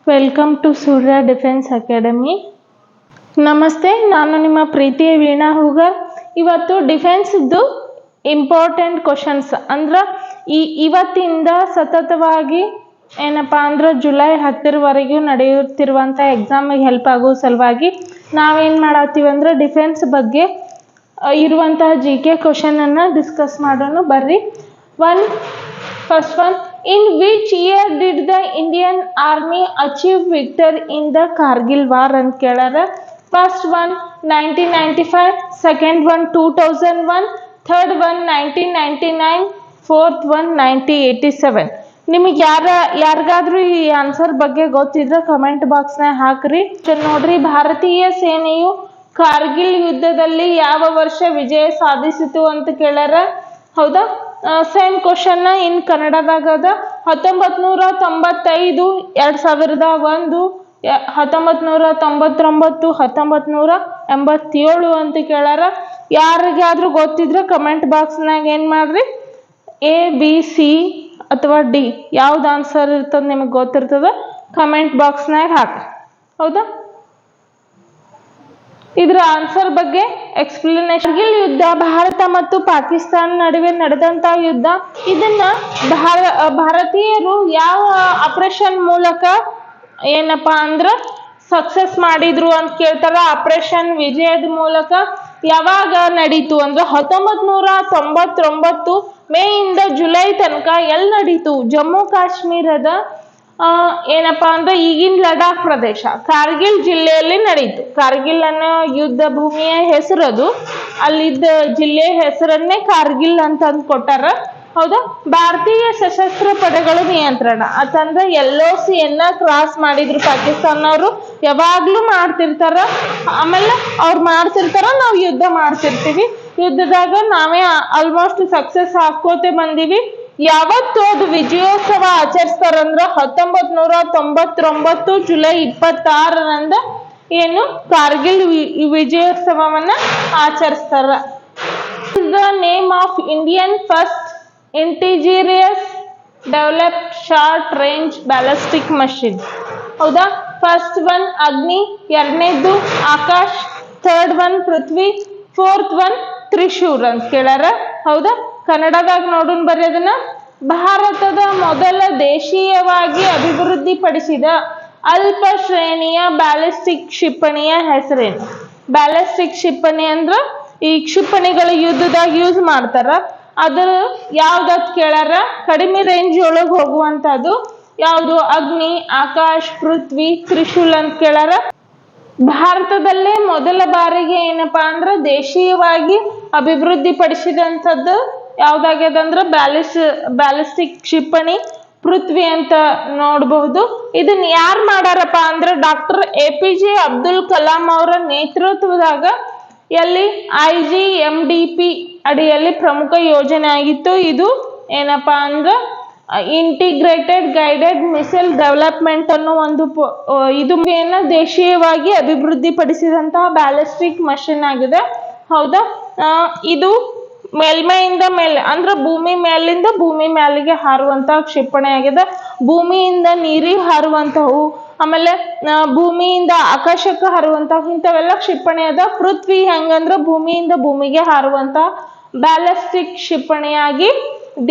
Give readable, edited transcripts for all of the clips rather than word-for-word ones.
Welcome to Surya defence academy. ನಮಸ್ತೆ, ನಾನು ನಿಮ್ಮ ಪ್ರೀತಿಯ ವೀಣಾ ಹೂಗಾರ್. ಇವತ್ತು ಡಿಫೆನ್ಸ್ದು ಇಂಪಾರ್ಟೆಂಟ್ ಕ್ವಶನ್ಸ್ ಅಂದ್ರೆ ಇವತ್ತಿಂದ ಸತತವಾಗಿ ಏನಪ್ಪ ಅಂದ್ರೆ ಜುಲೈ 10ರವರೆಗೂ ನಡೆಯುತ್ತಿರುವಂಥ ಎಕ್ಸಾಮಿಗೆ ಹೆಲ್ಪ್ ಆಗೋ ಸಲುವಾಗಿ ನಾವೇನು ಮಾಡತ್ತೀವಿ ಅಂದ್ರೆ ಡಿಫೆನ್ಸ್ ಬಗ್ಗೆ ಇರುವಂತಹ GK ಕ್ವಶನನ್ನು ಡಿಸ್ಕಸ್ ಮಾಡೋಣ. ಬರ್ರಿ. First one, in which year did the Indian Army achieve victory in the Kargil war ಅಂತ ಕೇಳಾರ. First one 1995, second one 2001, third one 1999, fourth one 1987. ನಿಮಗೆ ಯಾರಿಗಾದ್ರೂ ಈ ಆನ್ಸರ್ ಬಗ್ಗೆ ಗೊತ್ತಿದ್ರೆ ಕಮೆಂಟ್ ಬಾಕ್ಸ್ನಾಗ ಹಾಕ್ರಿ. ನೋಡ್ರಿ, ಭಾರತೀಯ ಸೇನೆಯು ಕಾರ್ಗಿಲ್ ಯುದ್ಧದಲ್ಲಿ ಯಾವ ವರ್ಷ ವಿಜಯ ಸಾಧಿಸಿತು ಅಂತ ಕೇಳ್ಯಾರ. ಹೌದಾ? ಸೇಮ್ ಕ್ವಶನ್ ಇನ್ ಕನ್ನಡದಾಗ ಅದ. 1995, 2001, 1999, 1987 ಅಂತ ಕೇಳ್ಯಾರ. ಯಾರಿಗಾದ್ರೂ ಗೊತ್ತಿದ್ರೆ ಕಮೆಂಟ್ ಬಾಕ್ಸ್ನಾಗ ಏನು ಮಾಡ್ರಿ, ABC ಅಥವಾ D ಯಾವ್ದು ಆನ್ಸರ್ ಇರ್ತದೆ ನಿಮಗೆ ಗೊತ್ತಿರ್ತದ ಕಮೆಂಟ್ ಬಾಕ್ಸ್ನಾಗ ಹಾಕಿ. ಹೌದಾ? ಇದರ ಆನ್ಸರ್ ಬಗ್ಗೆ ಎಕ್ಸ್ಪ್ಲನೇಷನ್. ಕಾರ್ಗಿಲ್ ಯುದ್ಧ ಭಾರತ ಮತ್ತು ಪಾಕಿಸ್ತಾನ ನಡುವೆ ನಡೆದಂತ ಯುದ್ಧ. ಇದನ್ನ ಭಾರತೀಯರು ಯಾವ ಆಪರೇಷನ್ ಮೂಲಕ ಏನಪ್ಪಾ ಅಂದ್ರ ಸಕ್ಸಸ್ ಮಾಡಿದ್ರು ಅಂತ ಕೇಳ್ತಾರ. ಆಪರೇಷನ್ ವಿಜಯದ ಮೂಲಕ. ಯಾವಾಗ ನಡೀತು ಅಂದ್ರೆ 1999 ಮೇ ಇಂದ ಜುಲೈ ತನಕ ಎಲ್ಲಿ ನಡೀತು? ಜಮ್ಮು ಕಾಶ್ಮೀರದ ಏನಪ್ಪಾ ಅಂದ್ರೆ ಈಗಿನ ಲಡಾಖ್ ಪ್ರದೇಶ ಕಾರ್ಗಿಲ್ ಜಿಲ್ಲೆಯಲ್ಲಿ ನಡೀತು. ಕಾರ್ಗಿಲ್ ಅನ್ನೋ ಯುದ್ಧ ಭೂಮಿಯ ಹೆಸರದು. ಅಲ್ಲಿದ್ದ ಜಿಲ್ಲೆಯ ಹೆಸರನ್ನೇ ಕಾರ್ಗಿಲ್ ಅಂತ ಅಂದ್ ಕೊಟ್ಟಾರ. ಹೌದಾ? ಭಾರತೀಯ ಸಶಸ್ತ್ರ ಪಡೆಗಳ ನಿಯಂತ್ರಣ ಅಂತಂದ್ರೆ LOC ಕ್ರಾಸ್ ಮಾಡಿದ್ರು ಪಾಕಿಸ್ತಾನವ್ರು. ಯಾವಾಗ್ಲೂ ಮಾಡ್ತಿರ್ತಾರ. ಆಮೇಲೆ ಅವ್ರು ಮಾಡ್ತಿರ್ತಾರ, ನಾವು ಯುದ್ಧ ಮಾಡ್ತಿರ್ತೀವಿ. ಯುದ್ಧದಾಗ ನಾವೇ ಆಲ್ಮೋಸ್ಟ್ ಸಕ್ಸಸ್ ಹಾಕೋತೆ ಬಂದೀವಿ. ಯಾವತ್ತು ಅದು ವಿಜಯೋತ್ಸವ ಆಚರಿಸ್ತಾರಂದ್ರ 1999 ಜುಲೈ 26ರಂದ ಏನು ಕಾರ್ಗಿಲ್ ವಿಜಯೋತ್ಸವವನ್ನ ಆಚರಿಸ್ತಾರ. The name of Indian first indigenous developed short range ballistic machine. ಹೌದಾ? ಫಸ್ಟ್ ಒನ್ ಅಗ್ನಿ, ಎರಡನೇದ್ದು Akash, third one Prithvi, fourth one Trishul ಅಂತ ಕೇಳಾರ. ಹೌದಾ? ಕನ್ನಡದಾಗ ನೋಡೋಣ ಬರ್ರಿ ಅದನ್ನ. ಭಾರತದ ಮೊದಲ ದೇಶೀಯವಾಗಿ ಅಭಿವೃದ್ಧಿಪಡಿಸಿದ ಅಲ್ಪ ಶ್ರೇಣಿಯ ಬ್ಯಾಲಿಸ್ಟಿಕ್ ಕ್ಷಿಪಣಿಯ ಹೆಸರೇನು? ಬ್ಯಾಲಿಸ್ಟಿಕ್ ಕ್ಷಿಪಣಿ ಅಂದ್ರ ಈ ಕ್ಷಿಪಣಿಗಳು ಯುದ್ಧದಾಗ ಯೂಸ್ ಮಾಡ್ತಾರ. ಅದ್ರ ಯಾವ್ದತ್ ಕೇಳಾರ. ಕಡಿಮೆ ರೇಂಜ್ ಒಳಗೆ ಹೋಗುವಂತದ್ದು ಯಾವುದು? ಅಗ್ನಿ, ಆಕಾಶ್, ಪೃಥ್ವಿ, ತ್ರಿಶೂಲ್ ಅಂತ ಕೇಳಾರ. ಭಾರತದಲ್ಲೇ ಮೊದಲ ಬಾರಿಗೆ ಏನಪ್ಪಾ ಅಂದ್ರೆ ದೇಶೀಯವಾಗಿ ಅಭಿವೃದ್ಧಿ ಪಡಿಸಿದಂಥದ್ದು ಯಾವ್ದಾಗ್ಯದ ಅಂದ್ರೆ ಬ್ಯಾಲಿಸ್ಟಿಕ್ ಕ್ಷಿಪಣಿ ಪೃಥ್ವಿ ಅಂತ ನೋಡಬಹುದು. ಇದನ್ನ ಯಾರು ಮಾಡಾರಪ್ಪ ಅಂದ್ರೆ ಡಾಕ್ಟರ್ APJ ಅಬ್ದುಲ್ ಕಲಾಂ ಅವರ ನೇತೃತ್ವದಾಗ ಎಲ್ಲಿ IGMDP ಅಡಿಯಲ್ಲಿ ಪ್ರಮುಖ ಯೋಜನೆ ಆಗಿತ್ತು. ಇದು ಏನಪ್ಪಾ ಅಂದ್ರೆ ಇಂಟಿಗ್ರೇಟೆಡ್ ಗೈಡೆಡ್ ಮಿಸೈಲ್ ಡೆವಲಪ್ಮೆಂಟ್ ಅನ್ನೋ ಒಂದು ಇದು ದೇಶೀಯವಾಗಿ ಅಭಿವೃದ್ಧಿ ಪಡಿಸಿದಂತಹ ಬ್ಯಾಲಿಸ್ಟಿಕ್ ಮಷಿನ್ ಆಗಿದೆ. ಹೌದಾ? ಇದು ಮೇಲ್ಮೈಯಿಂದ ಮೇಲೆ ಅಂದ್ರೆ ಭೂಮಿ ಮೇಲಿಂದ ಭೂಮಿ ಮೇಲಿಗೆ ಹಾರುವಂತಹ ಕ್ಷಿಪಣಿ ಆಗಿದೆ. ಭೂಮಿಯಿಂದ ನೀರಿಗೆ ಹಾರುವಂತವು, ಆಮೇಲೆ ಭೂಮಿಯಿಂದ ಆಕಾಶಕ್ಕೆ ಹಾರುವಂತಹ ಇಂಥವೆಲ್ಲ ಕ್ಷಿಪಣಿ ಅದ. ಪೃಥ್ವಿ ಹೆಂಗಂದ್ರ ಭೂಮಿಯಿಂದ ಭೂಮಿಗೆ ಹಾರುವಂತ ಬ್ಯಾಲಿಸ್ಟಿಕ್ ಕ್ಷಿಪಣಿಯಾಗಿ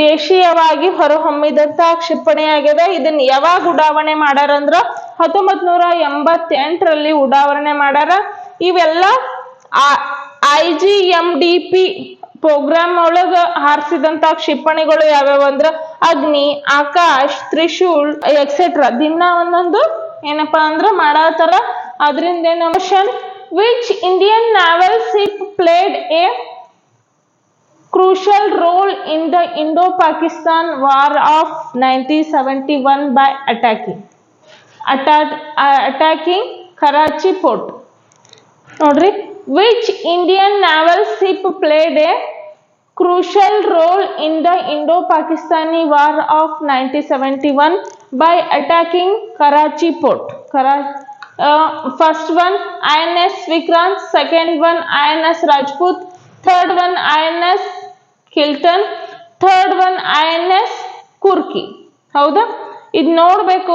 ದೇಶೀಯವಾಗಿ ಹೊರಹೊಮ್ಮಿದಂತಹ ಕ್ಷಿಪಣಿ ಆಗಿದೆ. ಇದನ್ನ ಯಾವಾಗ ಉಡಾವಣೆ ಮಾಡ್ಯಾರಂದ್ರ 1988ರಲ್ಲಿ ಉಡಾವಣೆ ಮಾಡ್ಯಾರ. ಇವೆಲ್ಲ IGMDP ಪ್ರೋಗ್ರಾಮ್ ಒಳಗ ಹಾರಿಸಿದಂತ ಕ್ಷಿಪಣಿಗಳು ಯಾವ್ಯಾವ ಅಂದ್ರ ಅಗ್ನಿ, ಆಕಾಶ್, ತ್ರಿಶೂಲ್ ಎಕ್ಸೆಟ್ರಾ. ದಿನ ಒಂದೊಂದು ಏನಪ್ಪಾ ಅಂದ್ರ ಮಾಡಾತಾರ. ಅದರಿಂದ question, which Indian novel ship played A crucial role in the Indo-Pakistan War of 1971 by attacking Karachi port. ನೋಡ್ರಿ, which Indian naval ship played a crucial role in the Indo-Pakistani War of 1971 by attacking Karachi port? First one INS Vikrant, second one INS Rajput, third one INS Hilton, third one INS Kurki. ಹೌದಾ? ಇದ್ ನೋಡ್ಬೇಕು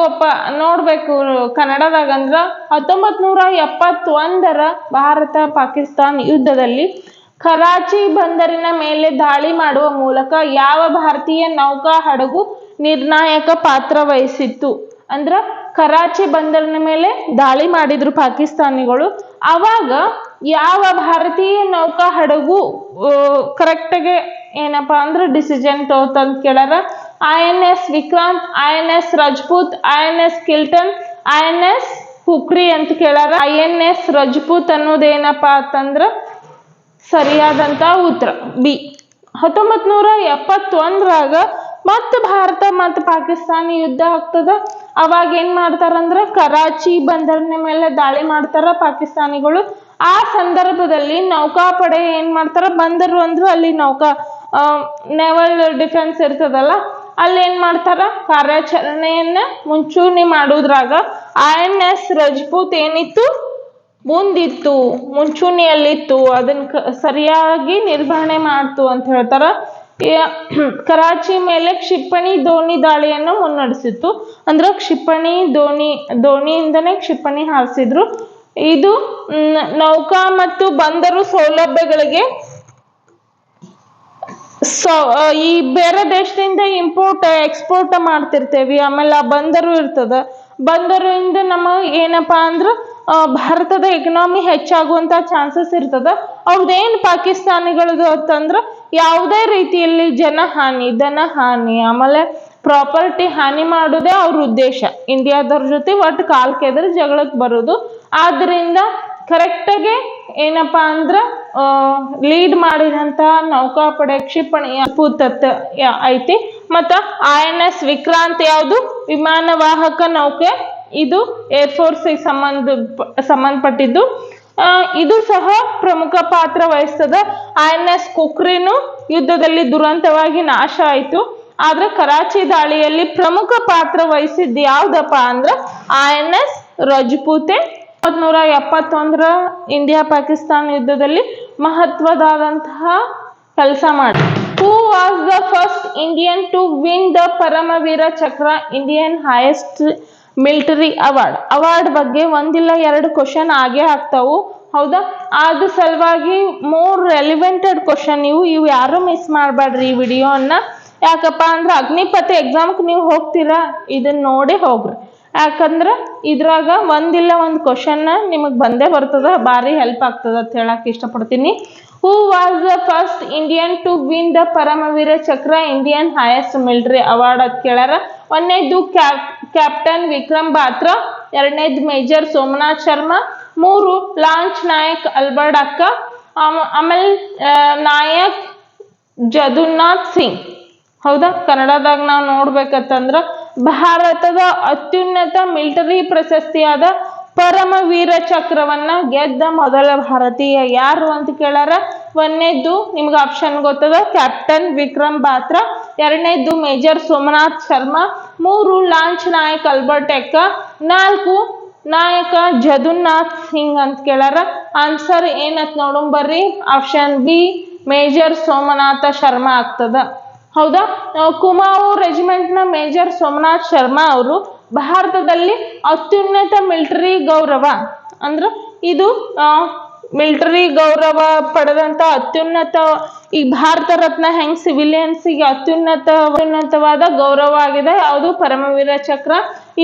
ಕನ್ನಡದಾಗ ಅಂದ್ರ 1971ರ ಭಾರತ ಪಾಕಿಸ್ತಾನ್ ಯುದ್ಧದಲ್ಲಿ ಕರಾಚಿ ಬಂದರಿನ ಮೇಲೆ ದಾಳಿ ಮಾಡುವ ಮೂಲಕ ಯಾವ ಭಾರತೀಯ ನೌಕಾ ಹಡಗು ನಿರ್ಣಾಯಕ ಪಾತ್ರ ವಹಿಸಿತ್ತು? ಅಂದ್ರ ಕರಾಚಿ ಬಂದರಿನ ಮೇಲೆ ದಾಳಿ ಮಾಡಿದ್ರು ಪಾಕಿಸ್ತಾನಿಗಳು. ಅವಾಗ ಯಾವ ಭಾರತೀಯ ನೌಕಾ ಹಡಗು ಕರೆಕ್ಟಾಗಿ ಏನಪ್ಪಾ ಅಂದ್ರೆ ಡಿಸಿಷನ್ ತಗೋತಂತ ಕೇಳಾರ. INS Vikrant, INS Rajput, INS Kiltan, INS Khukri ಅಂತ ಕೇಳಾರ. INS ರಜಪೂತ್ ಅನ್ನೋದೇನಪ್ಪಾ ಅಂತಂದ್ರ ಸರಿಯಾದಂತ ಉತ್ತರ ಬಿ. 1971ರಾಗ ಮತ್ತ ಭಾರತ ಮತ್ತು ಪಾಕಿಸ್ತಾನ ಯುದ್ಧ ಆಗ್ತದ. ಅವಾಗ ಏನ್ ಮಾಡ್ತಾರಂದ್ರ ಕರಾಚಿ ಬಂದರಿನ ಮೇಲೆ ದಾಳಿ ಮಾಡ್ತಾರ ಪಾಕಿಸ್ತಾನಿಗಳು. ಆ ಸಂದರ್ಭದಲ್ಲಿ ನೌಕಾಪಡೆ ಏನ್ ಮಾಡ್ತಾರ, ಬಂದರು ಅಂದ್ರ ಅಲ್ಲಿ ನೌಕಾ ನೇವಲ್ ಡಿಫೆನ್ಸ್ ಇರ್ತದಲ್ಲ, ಅಲ್ಲಿ ಏನ್ ಮಾಡ್ತಾರ ಕಾರ್ಯಾಚರಣೆಯನ್ನ ಮುಂಚೂಣಿ ಮಾಡುವುದ್ರಾಗ INS ರಜಪೂತ್ ಏನಿತ್ತು ಮುಂದಿತ್ತು, ಮುಂಚೂಣಿಯಲ್ಲಿತ್ತು, ಅದನ್ನ ಸರಿಯಾಗಿ ನಿರ್ವಹಣೆ ಮಾಡ್ತು ಅಂತ ಹೇಳ್ತಾರ. ಕರಾಚಿ ಮೇಲೆ ಕ್ಷಿಪಣಿ ದೋಣಿ ದಾಳಿಯನ್ನು ಮುನ್ನಡೆಸಿತ್ತು. ಅಂದ್ರ ಕ್ಷಿಪಣಿ ದೋಣಿಯಿಂದನೇ ಕ್ಷಿಪಣಿ ಹಾರಿಸಿದ್ರು. ಇದು ನೌಕಾ ಮತ್ತು ಬಂದರು ಸೌಲಭ್ಯಗಳಿಗೆ ಈ ಬೇರೆ ದೇಶದಿಂದ ಇಂಪೋರ್ಟ್ ಎಕ್ಸ್ಪೋರ್ಟ್ ಮಾಡ್ತಿರ್ತೇವಿ. ಆಮೇಲೆ ಆ ಬಂದರು ಇರ್ತದ, ಬಂದರಿಂದ ನಮಗ್ ಏನಪ್ಪಾ ಅಂದ್ರ ಭಾರತದ ಎಕನಾಮಿ ಹೆಚ್ಚಾಗುವಂತ ಚಾನ್ಸಸ್ ಇರ್ತದ. ಅವ್ರದೇನ್ ಪಾಕಿಸ್ತಾನಿಗಳದು ಅಂತಂದ್ರ ಯಾವುದೇ ರೀತಿಯಲ್ಲಿ ಜನಹಾನಿ, ಧನಹಾನಿ, ಆಮೇಲೆ ಪ್ರಾಪರ್ಟಿ ಹಾನಿ ಮಾಡೋದೇ ಅವ್ರ ಉದ್ದೇಶ. ಇಂಡಿಯಾದವ್ರ ಜೊತೆ ಒಟ್ಟು ಕಾಲ್ ಕೆದರಿ ಜಗಳಕ್ಕೆ ಬರೋದು. ಆದ್ರಿಂದ ಕರೆಕ್ಟಾಗಿ ಏನಪ್ಪಾ ಅಂದ್ರ ಲೀಡ್ ಮಾಡಿದಂತ ನೌಕಾಪಡೆ ಕ್ಷಿಪಣಿ ಐತಿ. ಮತ್ತ INS ವಿಕ್ರಾಂತ್ ಯಾವುದು ವಿಮಾನ ವಾಹಕ ನೌಕೆ, ಇದು ಏರ್ಫೋರ್ಸ್ ಸಂಬಂಧಪಟ್ಟಿದ್ದು. ಇದು ಸಹ ಪ್ರಮುಖ ಪಾತ್ರ ವಹಿಸ್ತದ. INS ಕುಕ್ರಿನು ಯುದ್ಧದಲ್ಲಿ ದುರಂತವಾಗಿ ನಾಶ ಆಯ್ತು. ಆದ್ರೆ ಕರಾಚಿ ದಾಳಿಯಲ್ಲಿ ಪ್ರಮುಖ ಪಾತ್ರ ವಹಿಸಿದ್ದು ಯಾವ್ದಪ್ಪ ಅಂದ್ರ INS ರಜಪೂತೆ 1971ರ ಇಂಡಿಯಾ ಪಾಕಿಸ್ತಾನ ಯುದ್ಧದಲ್ಲಿ ಮಹತ್ವದಾದಂತಹ ಕೆಲಸ ಮಾಡಿ. Who was the first Indian to win the Param Vir Chakra, Indian highest military award ಬಗ್ಗೆ ಒಂದಿಲ್ಲ ಎರಡು ಕ್ವಶನ್ ಆಗೇ ಆಗ್ತಾವು, ಹೌದಾ? ಅದ್ರ ಸಲುವಾಗಿ ಮೋರ್ ರೆಲಿವೆಂಟೆಡ್ ಕ್ವಶನ್ ಇವು ಯಾರು ಮಿಸ್ ಮಾಡಬೇಡ್ರಿ ಈ ವಿಡಿಯೋನ್ನ. ಯಾಕಪ್ಪ ಅಂದ್ರ ಅಗ್ನಿಪಥ ಎಕ್ಸಾಮ್ಗೆ ನೀವು ಹೋಗ್ತೀರಾ, ಇದನ್ನ ನೋಡಿ ಹೋಗ್ರಿ. ಯಾಕಂದ್ರ ಇದ್ರಾಗ ಒಂದಿಲ್ಲ ಒಂದು ಕ್ವಶನ್ ನಿಮಗ್ ಬಂದೇ ಬರ್ತದ, ಭಾರಿ ಹೆಲ್ಪ್ ಆಗ್ತದ ಅಂತ ಹೇಳಕ್ ಇಷ್ಟಪಡ್ತೀನಿ. Who was the first Indian to win the Param Vir Chakra, Indian highest military award ಅಂತ ಕೇಳ್ಯಾರ. ಒಂದನೇದು ಕ್ಯಾಪ್ಟನ್ ವಿಕ್ರಮ್ ಬಾತ್ರಾ, ಎರಡನೇದು major Somnath Sharma, 3 lance Nayak Albert Ekka, ಆಮೇಲೆ ನಾಯಕ್ ಜದುನಾಥ್ ಸಿಂಗ್. ಹೌದಾ? ಕನ್ನಡದಾಗ ನಾವು ನೋಡ್ಬೇಕಂತಂದ್ರ ಭಾರತದ ಅತ್ಯುನ್ನತ ಮಿಲಿಟರಿ ಪ್ರಶಸ್ತಿಯಾದ ಪರಮವೀರ ಚಕ್ರವನ್ನ ಗೆದ್ದ ಮೊದಲ ಭಾರತೀಯ ಯಾರು ಅಂತ ಕೇಳಾರ. ಒಂದನೇದ್ದು ನಿಮ್ಗೆ ಆಪ್ಷನ್ ಗೊತ್ತದ, ಕ್ಯಾಪ್ಟನ್ ವಿಕ್ರಮ್ ಬಾತ್ರಾ. ಎರಡನೇದ್ದು major Somnath Sharma. 3 lance Nayak Albert Ekka. 4 Naik ಜದುನಾಥ್ Singh ಅಂತ ಕೇಳಾರ. ಆನ್ಸರ್ ಏನತ್ ನೋಡೋಣ ಬರ್ರಿ. Option B major Somnath Sharma ಆಗ್ತದ. ಹೌದಾ? ಕುಮಾವು ರೆಜಿಮೆಂಟ್ ನ ಮೇಜರ್ ಸೋಮನಾಥ್ ಶರ್ಮಾ ಅವರು ಭಾರತದಲ್ಲಿ ಅತ್ಯುನ್ನತ ಮಿಲಿಟರಿ ಗೌರವ ಅಂದ್ರ ಇದು ಮಿಲಿಟರಿ ಗೌರವ ಪಡೆದಂತ ಅತ್ಯುನ್ನತ, ಈ ಭಾರತ ರತ್ನ ಹೆಂಗ್ ಸಿವಿಲಿಯನ್ಸ್ಗೆ ಅತ್ಯುನ್ನತವಾದ ಗೌರವ ಆಗಿದೆ, ಯಾವುದು ಪರಮವೀರ ಚಕ್ರ.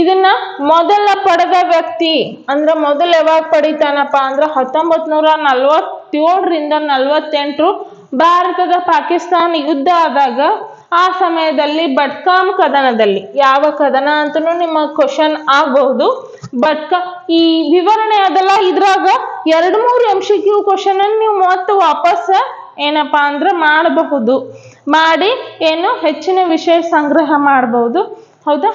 ಇದನ್ನ ಮೊದಲ ಪಡೆದ ವ್ಯಕ್ತಿ ಅಂದ್ರ ಮೊದಲ ಯಾವಾಗ ಪಡಿತಾನಪ್ಪ ಅಂದ್ರ 1947ರಿಂದ 48 ಭಾರತದ ಪಾಕಿಸ್ತಾನ ಯುದ್ಧ ಆದಾಗ. ಆ ಸಮಯದಲ್ಲಿ ಬಟ್ಕಾಮ್ ಕದನದಲ್ಲಿ, ಯಾವ ಕದನ ಅಂತನೂ ನಿಮ್ಮ ಕ್ವಶನ್ ಆಗಬಹುದು. ಈ ವಿವರಣೆ ಅದಲ್ಲ, ಇದ್ರಾಗ 2-3 MCQ ಕ್ವಶನ್ ನೀವು ಮತ್ತೆ ವಾಪಸ್ ಏನಪ್ಪಾ ಅಂದ್ರ ಮಾಡಬಹುದು, ಮಾಡಿ ಏನು ಹೆಚ್ಚಿನ ವಿಷಯ ಸಂಗ್ರಹ ಮಾಡಬಹುದು. ಹೌದಾ?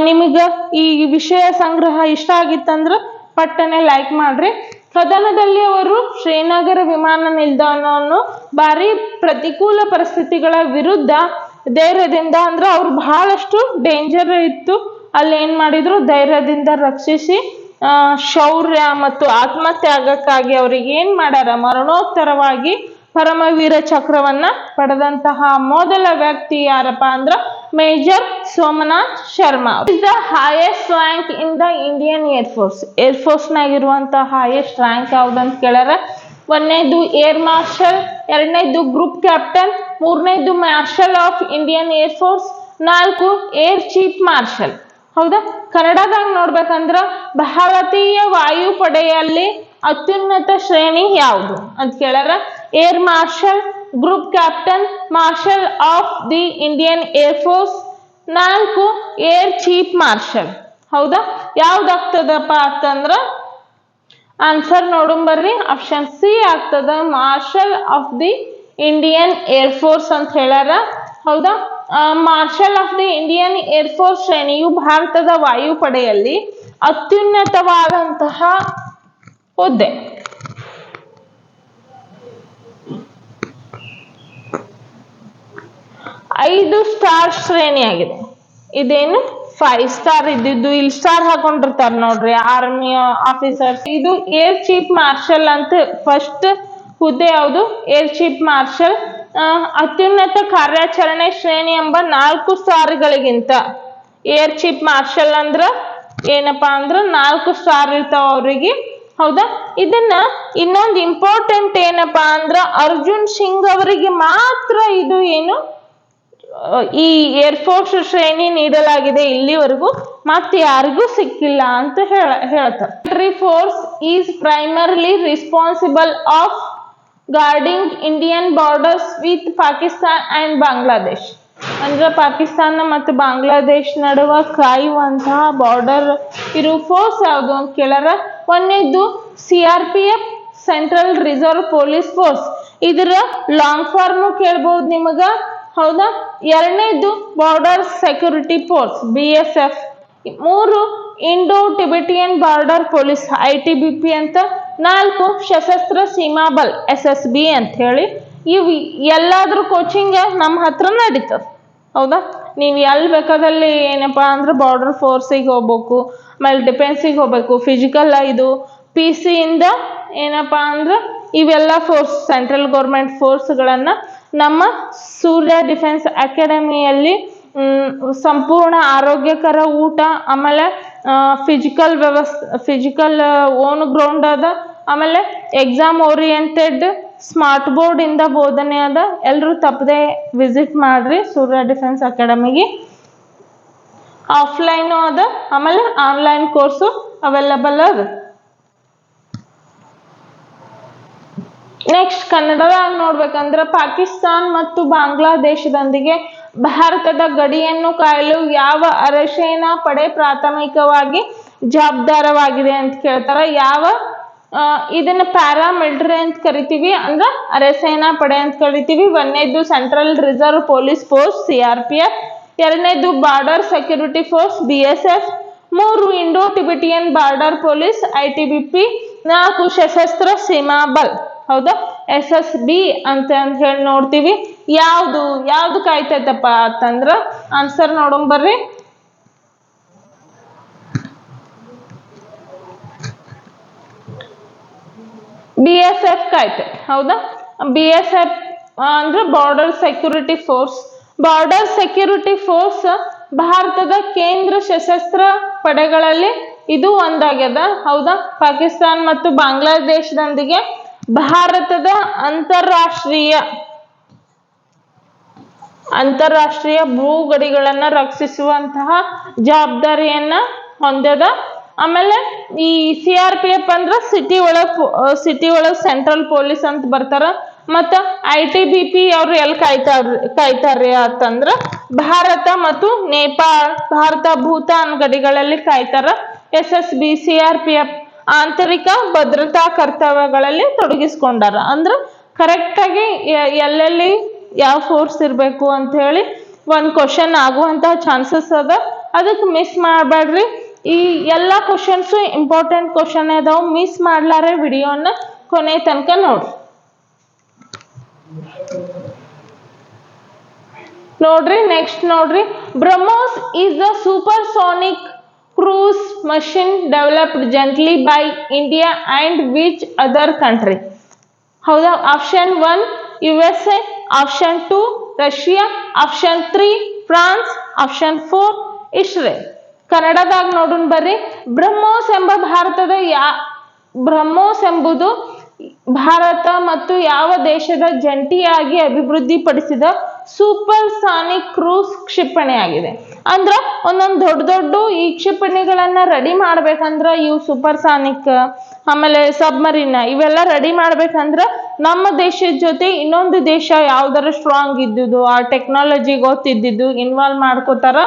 ನಿಮಗ ಈ ವಿಷಯ ಸಂಗ್ರಹ ಇಷ್ಟ ಆಗಿತ್ತಂದ್ರ ಪಟ್ಟನೆ ಲೈಕ್ ಮಾಡ್ರಿ. ಕದನದಲ್ಲಿ ಅವರು ಶ್ರೀನಗರ ವಿಮಾನ ನಿಲ್ದಾಣವನ್ನು ಭಾರಿ ಪ್ರತಿಕೂಲ ಪರಿಸ್ಥಿತಿಗಳ ವಿರುದ್ಧ ಧೈರ್ಯದಿಂದ, ಅಂದ್ರೆ ಅವ್ರು ಬಹಳಷ್ಟು ಡೇಂಜರ್ ಇತ್ತು, ಅಲ್ಲಿ ಏನ್ ಮಾಡಿದ್ರು ಧೈರ್ಯದಿಂದ ರಕ್ಷಿಸಿ ಶೌರ್ಯ ಮತ್ತು ಆತ್ಮತ್ಯಾಗಕ್ಕಾಗಿ ಅವ್ರಿಗೆ ಏನ್ ಮಾಡ್ಯಾರ, ಮರಣೋತ್ತರವಾಗಿ ಪರಮವೀರ ಚಕ್ರವನ್ನ ಪಡೆದಂತಹ ಮೊದಲ ವ್ಯಕ್ತಿ ಯಾರಪ್ಪ ಅಂದ್ರ major Somnath Sharma. Is the highest rank in the Indian air force. ಏರ್ಫೋರ್ಸ್ನಾಗಿರುವಂತಹ ಹೈಯೆಸ್ಟ್ ರ್ಯಾಂಕ್ ಯಾವ್ದಂತ ಕೇಳ್ಯಾರ. ಒಂದನೇದು ಏರ್ ಮಾರ್ಷಲ್, ಎರಡನೇದು ಗ್ರೂಪ್ ಕ್ಯಾಪ್ಟನ್, ಮೂರನೇದು marshal of Indian air force, 4 air chief marshal. ಹೌದಾ? ಕನ್ನಡದಾಗ ನೋಡ್ಬೇಕಂದ್ರ ಭಾರತೀಯ ವಾಯುಪಡೆಯಲ್ಲಿ ಅತ್ಯುನ್ನತ ಶ್ರೇಣಿ ಯಾವುದು ಅಂತ ಕೇಳ್ಯಾರ. Air marshal, group captain, marshal of the Indian air force, 4 air chief marshal. ಹೌದಾ? ಯಾವ್ದಾಗ್ತದಪ್ಪ ಅಂತಂದ್ರ ಆನ್ಸರ್ ನೋಡೋಣ ಬರ್ರಿ. ಆಪ್ಷನ್ ಸಿ ಆಗ್ತದ, marshal of the Indian air force ಅಂತ ಹೇಳ್ಯಾರ. ಹೌದಾ? Marshal of the Indian air force ಶ್ರೇಣಿಯು ಭಾರತದ ವಾಯುಪಡೆಯಲ್ಲಿ ಅತ್ಯುನ್ನತವಾದಂತಹ ಹುದ್ದೆ. ಐದು ಸ್ಟಾರ್ ಶ್ರೇಣಿಯಾಗಿದೆ. ಇದೇನು 5 ಸ್ಟಾರ್ ಇದ್ದಿದ್ದು ಇಲ್ಲಿ ಸ್ಟಾರ್ ಹಾಕೊಂಡಿರ್ತಾರೆ ನೋಡ್ರಿ ಆರ್ಮಿ ಆಫೀಸರ್ಸ್. ಇದು ಏರ್ ಚೀಫ್ ಮಾರ್ಷಲ್ ಅಂತ ಫಸ್ಟ್ ಹುದ್ದೆ ಯಾವುದು? Air chief marshal. ಅತ್ಯುನ್ನತ ಕಾರ್ಯಾಚರಣೆ ಶ್ರೇಣಿ ಎಂಬ 4 ಸ್ಟಾರ್ಗಳಿಗಿಂತ ಏರ್ ಚೀಫ್ ಮಾರ್ಷಲ್ ಅಂದ್ರ ಏನಪ್ಪಾ ಅಂದ್ರ 4 ಸ್ಟಾರ್ ಇರ್ತಾವ ಅವ್ರಿಗೆ. ಹೌದಾ? ಇದನ್ನ ಇನ್ನೊಂದು ಇಂಪಾರ್ಟೆಂಟ್ ಏನಪ್ಪಾ ಅಂದ್ರ ಅರ್ಜುನ್ ಸಿಂಗ್ ಅವರಿಗೆ ಮಾತ್ರ ಇದು ಏನು ಈ ಏರ್ಫೋರ್ಸ್ ಶ್ರೇಣಿ ನೀಡಲಾಗಿದೆ ಇಲ್ಲಿವರೆಗೂ, ಮತ್ತೆ ಯಾರಿಗೂ ಸಿಕ್ಕಿಲ್ಲ ಅಂತ ಹೇಳ್ತಾರೆ. Military force is primarily responsible of guarding Indian borders with Pakistan and Bangladesh. ಅಂದ್ರೆ ಪಾಕಿಸ್ತಾನ ಮತ್ತು ಬಾಂಗ್ಲಾದೇಶ್ ನಡುವ ಕಾಯುವಂತಹ ಬಾರ್ಡರ್ ಇರೋ ಫೋರ್ಸ್ ಯಾವುದು ಅಂತ ಕೇಳಾರ. ಒಂದನೇದು CRPF, central reserve police force. ಇದರ ಲಾಂಗ್ ಫಾರ್ಮ್ ಕೇಳ್ಬಹುದು ನಿಮಗ. ಹೌದಾ? ಎರಡನೇದು border security force BSF. 3 Indo Tibetan border police ITBP ಅಂತ. 4 ಸಶಸ್ತ್ರ ಸೀಮಾ ಬಲ್ SSB ಅಂತ ಹೇಳಿ. ಇವು ಎಲ್ಲಾದ್ರೂ ಕೋಚಿಂಗ್ ನಮ್ಮ ಹತ್ರ ನಡೀತದೆ. ಹೌದಾ? ನೀವು ಎಲ್ಲಿ ಬೇಕಾದಲ್ಲಿ ಏನಪ್ಪಾ ಅಂದ್ರೆ ಬಾರ್ಡರ್ ಫೋರ್ಸಿಗೆ ಹೋಗ್ಬೇಕು, ಆಮೇಲೆ ಡಿಫೆನ್ಸಿಗೆ ಹೋಗ್ಬೇಕು, ಫಿಸಿಕಲ್ ಇದು PC ಇಂದ ಏನಪ್ಪಾ ಅಂದ್ರೆ ಇವೆಲ್ಲ ಫೋರ್ಸ್ ಸೆಂಟ್ರಲ್ ಗೌರ್ಮೆಂಟ್ ಫೋರ್ಸ್ಗಳನ್ನ ನಮ್ಮ ಸೂರ್ಯ ಡಿಫೆನ್ಸ್ ಅಕಾಡೆಮಿಯಲ್ಲಿ ಸಂಪೂರ್ಣ ಆರೋಗ್ಯಕರ ಊಟ, ಆಮೇಲೆ ಫಿಸಿಕಲ್ ಓನ್ ಗ್ರೌಂಡ್ ಅದ, ಆಮೇಲೆ ಎಕ್ಸಾಮ್ ಓರಿಯೆಂಟೆಡ್ ಸ್ಮಾರ್ಟ್ ಬೋರ್ಡ್ ಇಂದ ಬೋಧನೆ ಅದ. ಎಲ್ಲರೂ ತಪ್ಪದೆ ವಿಸಿಟ್ ಮಾಡ್ರಿ ಸೂರ್ಯ ಡಿಫೆನ್ಸ್ ಅಕಾಡೆಮಿಗೆ. ಆಫ್ಲೈನು ಅದ, ಆಮೇಲೆ ಆನ್ಲೈನ್ ಕೋರ್ಸು ಅವೈಲಬಲ್ ಅದ. ನೆಕ್ಸ್ಟ್ ಕನ್ನಡದಾಗ ನೋಡ್ಬೇಕಂದ್ರ ಪಾಕಿಸ್ತಾನ್ ಮತ್ತು ಬಾಂಗ್ಲಾದೇಶದೊಂದಿಗೆ ಭಾರತದ ಗಡಿಯನ್ನು ಕಾಯಲು ಯಾವ ಅರೆಸೇನಾ ಪಡೆ ಪ್ರಾಥಮಿಕವಾಗಿ ಜವಾಬ್ದಾರವಾಗಿದೆ ಅಂತ ಕೇಳ್ತಾರ. ಯಾವ ಇದನ್ನ ಪ್ಯಾರಾಮಿಲಿಟರಿ ಅಂತ ಕರಿತೀವಿ, ಅಂದ್ರ ಅರೆಸೇನಾ ಪಡೆ ಅಂತ ಕರಿತೀವಿ. ಒಂದನೇದು central reserve police force CRPF, ಎರಡನೇದು border security force BSF, 3 Indo Tibetan border police ITBP, 4 ಸಶಸ್ತ್ರ ಸೀಮಾ ಬಲ್. ಹೌದಾ? SSB ಅಂತ ಹೇಳಿ ನೋಡ್ತೀವಿ. ಯಾವ್ದು ಕಾಯ್ತೈತಪ್ಪ ಅಂತಂದ್ರ ಆನ್ಸರ್ ನೋಡೋಣ ಬರ್ರಿ. BSF ಕಾಯ್ತೈತೆ. ಹೌದಾ? BSF ಅಂದ್ರೆ border security force. Border security force ಭಾರತದ ಕೇಂದ್ರ ಸಶಸ್ತ್ರ ಪಡೆಗಳಲ್ಲಿ ಇದು ಒಂದಾಗ್ಯದ. ಹೌದಾ? ಪಾಕಿಸ್ತಾನ್ ಮತ್ತು ಬಾಂಗ್ಲಾದೇಶದೊಂದಿಗೆ ಭಾರತದ ಅಂತಾರಾಷ್ಟ್ರೀಯ ಭೂ ಗಡಿಗಳನ್ನ ರಕ್ಷಿಸುವಂತಹ ಜವಾಬ್ದಾರಿಯನ್ನ ಹೊಂದದ. ಆಮೇಲೆ ಈ CRPF ಅಂದ್ರ ಸಿಟಿ ಒಳಗ್ ಸೆಂಟ್ರಲ್ ಪೊಲೀಸ್ ಅಂತ ಬರ್ತಾರ. ಮತ್ತ ITBP ಅವ್ರು ಎಲ್ಲಿ ಕಾಯ್ತಾರ್ರಿ ಅಂತಂದ್ರ ಭಾರತ ಮತ್ತು ನೇಪಾಳ, ಭಾರತ ಭೂತಾನ್ ಗಡಿಗಳಲ್ಲಿ ಕಾಯ್ತಾರ. SSB CRPF ಆಂತರಿಕ ಭದ್ರತಾ ಕರ್ತವ್ಯಗಳಲ್ಲಿ ತೊಡಗಿಸ್ಕೊಂಡಾರ. ಅಂದ್ರ ಕರೆಕ್ಟ್ ಆಗಿ ಎಲ್ಲೆಲ್ಲಿ ಯಾವ ಫೋರ್ಸ್ ಇರ್ಬೇಕು ಅಂತ ಹೇಳಿ ಒಂದ್ ಕ್ವಶನ್ ಆಗುವಂತಹ ಚಾನ್ಸಸ್ ಅದ. ಅದಕ್ಕೆ ಮಿಸ್ ಮಾಡಬೇಡ್ರಿ. ಈ ಎಲ್ಲಾ ಕ್ವಶನ್ಸ್ ಇಂಪಾರ್ಟೆಂಟ್ ಕ್ವಶನ್ ಅದಾವ. ಮಿಸ್ ಮಾಡ್ಲಾರೆ ವಿಡಿಯೋನ ಕೊನೆ ತನಕ ನೋಡ್ರಿ. ನೆಕ್ಸ್ಟ್ ನೋಡ್ರಿ, BrahMos is the supersonic cruise machine developed jointly by India and which other country? ಹೌದಾ? Option 1 USA, option 2 Russia, option 3 France. Option 4 Israel. ಕನ್ನಡದಾಗ ನೋಡೋಣ ಬರ್ರಿ. ಬ್ರಹ್ಮೋಸ್ ಎಂಬುದು ಭಾರತ ಮತ್ತು ಯಾವ ದೇಶದ ಜಂಟಿಯಾಗಿ ಅಭಿವೃದ್ಧಿಪಡಿಸಿದ ಸೂಪರ್ ಸಾನಿಕ್ ಕ್ರೂಸ್ ಕ್ಷಿಪಣಿ ಆಗಿದೆ. ಅಂದ್ರ ಒಂದೊಂದು ದೊಡ್ಡ ಈ ಕ್ಷಿಪಣಿಗಳನ್ನ ರೆಡಿ ಮಾಡ್ಬೇಕಂದ್ರ ಇವು ಸೂಪರ್ ಸಾನಿಕ್, ಆಮೇಲೆ ಸಬ್ಮರೀನ್ ಇವೆಲ್ಲ ರೆಡಿ ಮಾಡ್ಬೇಕಂದ್ರ ನಮ್ಮ ದೇಶದ ಜೊತೆ ಇನ್ನೊಂದು ದೇಶ ಯಾವ್ದಾರ ಸ್ಟ್ರಾಂಗ್ ಇದ್ದುದು, ಆ ಟೆಕ್ನಾಲಜಿ ಗೊತ್ತಿದ್ದು ಇನ್ವಾಲ್ವ್ ಮಾಡ್ಕೋತಾರ.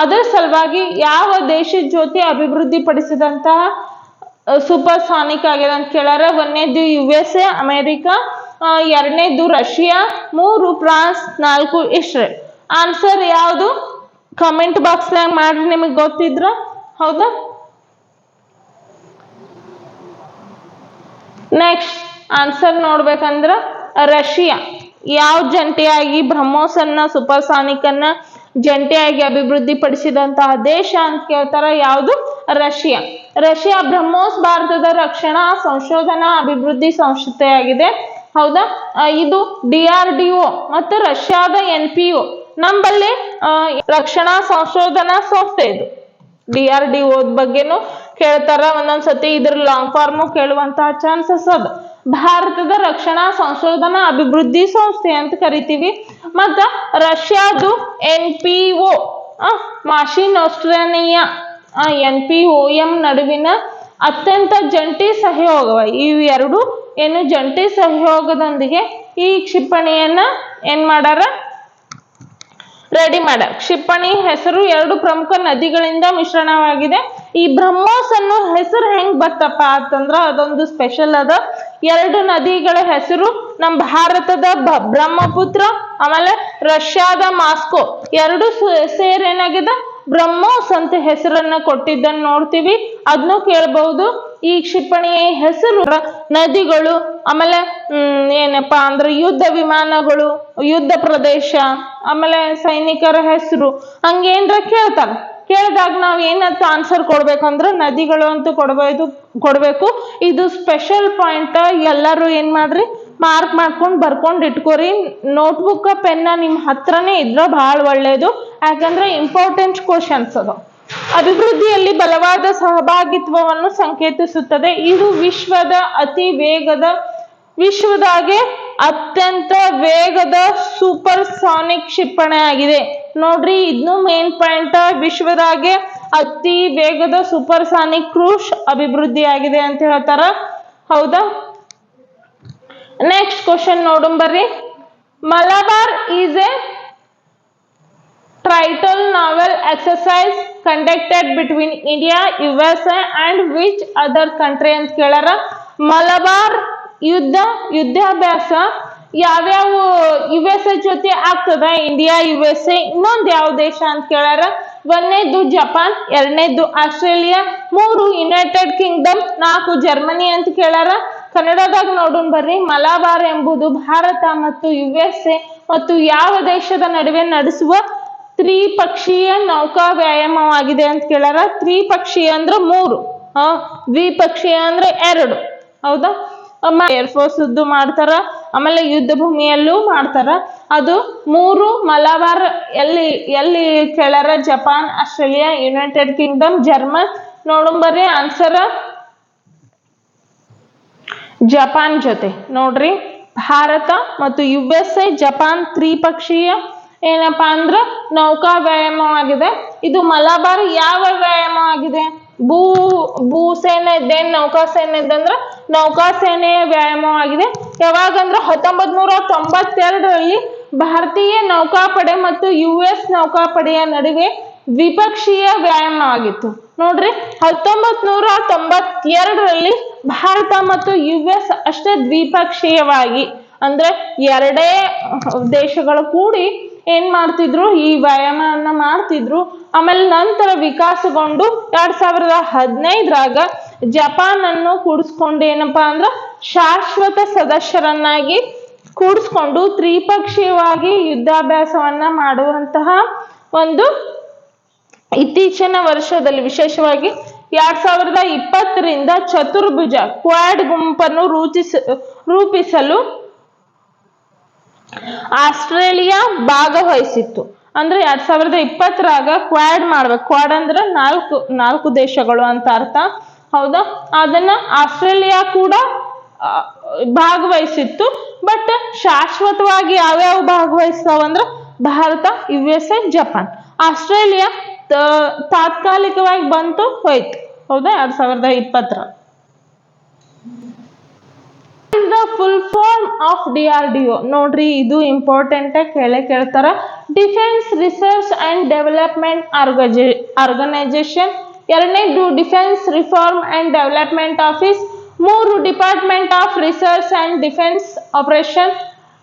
ಅದರ ಸಲುವಾಗಿ ಯಾವ ದೇಶದ ಜೊತೆ ಅಭಿವೃದ್ಧಿ ಪಡಿಸಿದಂತಹ ಸೂಪರ್ ಸಾನಿಕ್ ಆಗಿದೆ ಅಂತ ಕೇಳಾರ. 1ನೇದು USA ಅಮೆರಿಕಾ, 2ನೇದು ರಷ್ಯಾ, 3 ಫ್ರಾನ್ಸ್, 4 ಇಸ್ರೇಲ್. ಆನ್ಸರ್ ಯಾವುದು ಕಮೆಂಟ್ ಬಾಕ್ಸ್ನಾಗ ಮಾಡ್ರಿ ನಿಮಗೆ ಗೊತ್ತಿದ್ರ. ಹೌದಾ? ನೆಕ್ಸ್ಟ್ ಆನ್ಸರ್ ನೋಡ್ಬೇಕಂದ್ರ ರಷ್ಯಾ ಯಾವ ಜಂಟಿಯಾಗಿ ಬ್ರಹ್ಮೋಸ್ ಅನ್ನ ಸೂಪರ್ ಸಾನಿಕ್ ಅನ್ನ ಜಂಟಿಯಾಗಿ ಅಭಿವೃದ್ಧಿ ಪಡಿಸಿದಂತಹ ದೇಶ ಅಂತ ಕೇಳ್ತಾರ. ಯಾವುದು? ರಷ್ಯಾ. ಬ್ರಹ್ಮೋಸ್ ಭಾರತದ ರಕ್ಷಣಾ ಸಂಶೋಧನಾ ಅಭಿವೃದ್ಧಿ ಸಂಸ್ಥೆಯಾಗಿದೆ. ಹೌದಾ? ಇದು DRDO ಮತ್ತು ರಷ್ಯಾದ NPO. ನಮ್ಮಲ್ಲಿ ರಕ್ಷಣಾ ಸಂಶೋಧನಾ ಸಂಸ್ಥೆ ಇದು. DRDO ಬಗ್ಗೆನೂ ಕೇಳ್ತಾರ ಒಂದೊಂದ್ಸತಿ, ಇದ್ರ ಲಾಂಗ್ ಫಾರ್ಮ್ ಕೇಳುವಂತಹ ಚಾನ್ಸಸ್ ಅದ. ಭಾರತದ ರಕ್ಷಣಾ ಸಂಶೋಧನಾ ಅಭಿವೃದ್ಧಿ ಸಂಸ್ಥೆ ಅಂತ ಕರಿತೀವಿ. ಮತ್ತ ರಷ್ಯಾದು NPO ಮಾಷಿನ್ ಆಸ್ಟ್ರೇನಿಯಾ NPOM ನಡುವಿನ ಅತ್ಯಂತ ಜಂಟಿ ಸಹಯೋಗ. ಇವು ಎರಡು ಏನು ಜಂಟಿ ಸಹಯೋಗದೊಂದಿಗೆ ಈ ಕ್ಷಿಪಣಿಯನ್ನ ಏನ್ ಮಾಡಾರ? ರೆಡಿ ಮಾಡ್ಯಾರ. ಕ್ಷಿಪಣಿ ಹೆಸರು 2 ಪ್ರಮುಖ ನದಿಗಳಿಂದ ಮಿಶ್ರಣವಾಗಿದೆ. ಈ ಬ್ರಹ್ಮೋಸ್ ಅನ್ನೋ ಹೆಸರು ಹೆಂಗ್ ಬರ್ತಪ್ಪ ಅಂತಂದ್ರ ಅದೊಂದು ಸ್ಪೆಷಲ್ ಅದ. 2 ನದಿಗಳ ಹೆಸರು ನಮ್ಮ ಭಾರತದ ಬ್ರಹ್ಮಪುತ್ರ, ಆಮೇಲೆ ರಷ್ಯಾದ ಮಾಸ್ಕೋ, 2 ಸೇರೇನಾಗಿದೆ ಬ್ರಹ್ಮೋಸ್ ಅಂತ ಹೆಸರನ್ನ ಕೊಟ್ಟಿದ್ದನ್ನು ನೋಡ್ತೀವಿ. ಅದನ್ನು ಕೇಳಬಹುದು. ಈ ಕ್ಷಿಪಣಿಯ ಹೆಸರು ನದಿಗಳು, ಆಮೇಲೆ ಏನಪ್ಪಾ ಅಂದ್ರೆ ಯುದ್ಧ ವಿಮಾನಗಳು, ಯುದ್ಧ ಪ್ರದೇಶ, ಆಮೇಲೆ ಸೈನಿಕರ ಹೆಸರು ಹಂಗೇನ್ರ ಕೇಳಿದಾಗ ನಾವ್ ಏನಂತ ಆನ್ಸರ್ ಕೊಡ್ಬೇಕಂದ್ರೆ ನದಿಗಳು ಅಂತ ಕೊಡ್ಬೇಕು. ಇದು ಸ್ಪೆಷಲ್ ಪಾಯಿಂಟ್. ಎಲ್ಲರೂ ಏನ್ ಮಾಡ್ರಿ ಮಾರ್ಕ್ ಮಾಡ್ಕೊಂಡು ಬರ್ಕೊಂಡು ಇಟ್ಕೋರಿ. ನೋಟ್ಬುಕ್ ಪೆನ್ನ ನಿಮ್ ಹತ್ರನೇ ಇದ್ರ ಬಹಳ ಒಳ್ಳೇದು. ಯಾಕಂದ್ರೆ ಇಂಪಾರ್ಟೆಂಟ್ ಕ್ವಶನ್ಸ್ ಅದು. ಅಭಿವೃದ್ಧಿಯಲ್ಲಿ ಬಲವಾದ ಸಹಭಾಗಿತ್ವವನ್ನು ಸಂಕೇತಿಸುತ್ತದೆ. ಇದು ವಿಶ್ವದಾಗೆ ಅತ್ಯಂತ ವೇಗದ ಸೂಪರ್ ಸಾನಿಕ್ ಕ್ಷಿಪಣಿ ಆಗಿದೆ. ನೋಡ್ರಿ, ಇದನ್ನು ಮೇನ್ ಪಾಯಿಂಟ್. ವಿಶ್ವದಾಗೆ ಅತಿ ವೇಗದ ಸೂಪರ್ ಸಾನಿಕ್ ಕ್ರೂಸ್ ಅಭಿವೃದ್ಧಿ ಆಗಿದೆ ಅಂತ ಹೇಳ್ತಾರ. ಹೌದಾ? ನೆಕ್ಸ್ಟ್ ಕ್ವಶನ್ ನೋಡೋಣ ಬರ್ರಿ. Malabar is a trilateral naval exercise conducted between India, USA and which other country ಅಂತ ಕೇಳಾರ. ಮಲಬಾರ್ ಯುದ್ಧಾಭ್ಯಾಸ ಯಾವ್ಯಾವ USA ಜೊತೆ ಆಗ್ತದ? India, USA. ಇನ್ನೊಂದು ಯಾವ ದೇಶ ಅಂತ ಕೇಳಾರ. 1ನೇದು ಜಪಾನ್, 2ನೇದು ಆಸ್ಟ್ರೇಲಿಯಾ, 3 ಯುನೈಟೆಡ್ ಕಿಂಗ್ಡಮ್, 4 ಜರ್ಮನಿ ಅಂತ ಕೇಳಾರ. ಕನ್ನಡದಾಗ ನೋಡೋಣ ಬರ್ರಿ. ಮಲಬಾರ್ ಎಂಬುದು ಭಾರತ ಮತ್ತು USA ಮತ್ತು ಯಾವ ದೇಶದ ನಡುವೆ ನಡೆಸುವ ತ್ರಿಪಕ್ಷೀಯ ನೌಕಾ ವ್ಯಾಯಾಮವಾಗಿದೆ ಅಂತ ಕೇಳಾರ. ತ್ರಿಪಕ್ಷೀಯ ಅಂದ್ರೆ 3, ದ್ವಿಪಕ್ಷೀಯ ಅಂದ್ರೆ 2. ಹೌದಾ? ಏರ್ಫೋರ್ಸ್ ಮಾಡ್ತಾರ, ಆಮೇಲೆ ಯುದ್ಧ ಭೂಮಿಯಲ್ಲೂ ಮಾಡ್ತಾರ. ಅದು 3 ಮಲಬಾರ್ ಎಲ್ಲಿ ಕೇಳಾರ? Japan, Australia, United Kingdom, German. ನೋಡೋಣ ಬರ್ರಿ ಆನ್ಸರ್ ಜಪಾನ್ ಜೊತೆ. ನೋಡ್ರಿ, ಭಾರತ ಮತ್ತು USA ಜಪಾನ್ ತ್ರಿಪಕ್ಷೀಯ ಏನಪ್ಪಾ ಅಂದ್ರ ನೌಕಾ ವ್ಯಾಯಾಮವಾಗಿದೆ. ಇದು ಮಲಬಾರ್ ಯಾವ ವ್ಯಾಯಾಮವಾಗಿದೆ? ಭೂಸೇನೆ ಇದ್ದೇನ್ ನೌಕಾ ಸೇನೆ ಇದ್ದಂದ್ರ ನೌಕಾ ಸೇನೆಯ ವ್ಯಾಯಾಮವಾಗಿದೆ. ಯಾವಾಗಂದ್ರ 1992ರಲ್ಲಿ ಭಾರತೀಯ ನೌಕಾಪಡೆ ಮತ್ತು US ನೌಕಾಪಡೆಯ ನಡುವೆ ದ್ವಿಪಕ್ಷೀಯ ವ್ಯಾಯಾಮವಾಗಿತ್ತು. ನೋಡ್ರಿ, 1992ರಲ್ಲಿ ಭಾರತ ಮತ್ತು US ಅಷ್ಟೇ ದ್ವಿಪಕ್ಷೀಯವಾಗಿ ಅಂದ್ರೆ 2 ದೇಶಗಳು ಕೂಡಿ ಏನ್ ಮಾಡ್ತಿದ್ರು? ಈ ವ್ಯಾಯಾಮವನ್ನ ಮಾಡ್ತಿದ್ರು. ಆಮೇಲೆ ನಂತರ ವಿಕಾಸಗೊಂಡು 2015ರಾಗ ಜಪಾನ್ ಅನ್ನು ಕೂಡಿಸ್ಕೊಂಡು ಏನಪ್ಪಾ ಅಂದ್ರ ಶಾಶ್ವತ ಸದಸ್ಯರನ್ನಾಗಿ ಕೂಡಿಸ್ಕೊಂಡು ತ್ರಿಪಕ್ಷೀಯವಾಗಿ ಯುದ್ಧಾಭ್ಯಾಸವನ್ನ ಮಾಡುವಂತಹ ಒಂದು ಇತ್ತೀಚಿನ ವರ್ಷದಲ್ಲಿ, ವಿಶೇಷವಾಗಿ 2020ರಿಂದ ಚತುರ್ಭುಜ ಕ್ವಾಡ್ ಗುಂಪನ್ನು ರೂಪಿಸಲು ಆಸ್ಟ್ರೇಲಿಯಾ ಭಾಗವಹಿಸಿತ್ತು. ಅಂದ್ರೆ 2020ರಾಗ ಕ್ವಾಡ್ ಮಾಡ್ಬೇಕು. ಕ್ವಾಡ್ ಅಂದ್ರೆ ನಾಲ್ಕು ದೇಶಗಳು ಅಂತ ಅರ್ಥ. ಹೌದಾ, ಅದನ್ನ ಆಸ್ಟ್ರೇಲಿಯಾ ಕೂಡ ಭಾಗವಹಿಸಿತ್ತು. ಬಟ್ ಶಾಶ್ವತವಾಗಿ ಯಾವ್ಯಾವ ಭಾಗವಹಿಸ್ತಾವಂದ್ರ ಭಾರತ, USA, ಜಪಾನ್. ಆಸ್ಟ್ರೇಲಿಯಾ ತಾತ್ಕಾಲಿಕವಾಗಿ ಬಂತು ಹೋಯ್ತು. ಹೌದಾ, 2020. The full form of DRDO ನೋಡ್ರಿ, ಇದು ಇಂಪಾರ್ಟೆಂಟ್ ಕೇಳ್ತಾರ. Defence research and development organisation. ಎರಡನೇದು defence reform and development office. 3 department of research and defence operation.